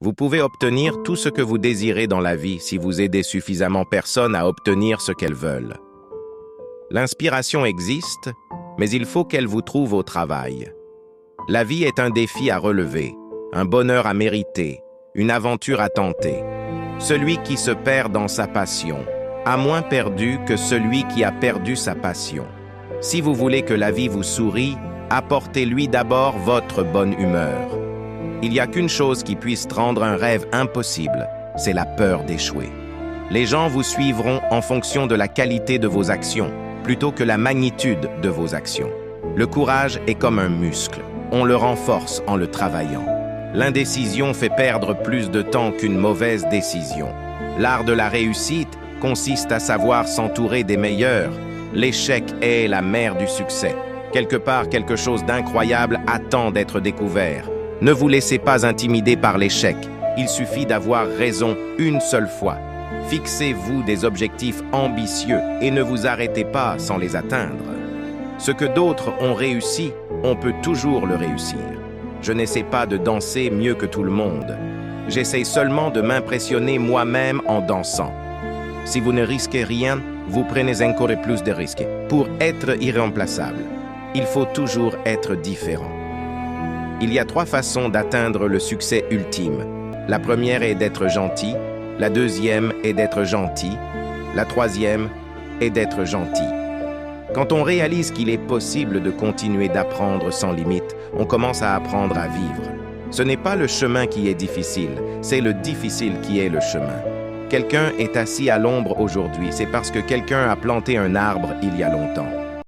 Vous pouvez obtenir tout ce que vous désirez dans la vie si vous aidez suffisamment personnes à obtenir ce qu'elles veulent. L'inspiration existe, mais il faut qu'elle vous trouve au travail. La vie est un défi à relever, un bonheur à mériter, une aventure à tenter. Celui qui se perd dans sa passion a moins perdu que celui qui a perdu sa passion. Si vous voulez que la vie vous sourie, apportez-lui d'abord votre bonne humeur. Il n'y a qu'une chose qui puisse rendre un rêve impossible, c'est la peur d'échouer. Les gens vous suivront en fonction de la qualité de vos actions, plutôt que la magnitude de vos actions. Le courage est comme un muscle, on le renforce en le travaillant. L'indécision fait perdre plus de temps qu'une mauvaise décision. L'art de la réussite consiste à savoir s'entourer des meilleurs. L'échec est la mère du succès. Quelque part, quelque chose d'incroyable attend d'être découvert. Ne vous laissez pas intimider par l'échec. Il suffit d'avoir raison une seule fois. Fixez-vous des objectifs ambitieux et ne vous arrêtez pas sans les atteindre. Ce que d'autres ont réussi, on peut toujours le réussir. Je n'essaie pas de danser mieux que tout le monde. J'essaie seulement de m'impressionner moi-même en dansant. Si vous ne risquez rien, vous prenez encore plus de risques. Pour être irremplaçable, il faut toujours être différent. Il y a 3 façons d'atteindre le succès ultime. La première est d'être gentil, la deuxième est d'être gentil, la troisième est d'être gentil. Quand on réalise qu'il est possible de continuer d'apprendre sans limite, on commence à apprendre à vivre. Ce n'est pas le chemin qui est difficile, c'est le difficile qui est le chemin. Quelqu'un est assis à l'ombre aujourd'hui, c'est parce que quelqu'un a planté un arbre il y a longtemps.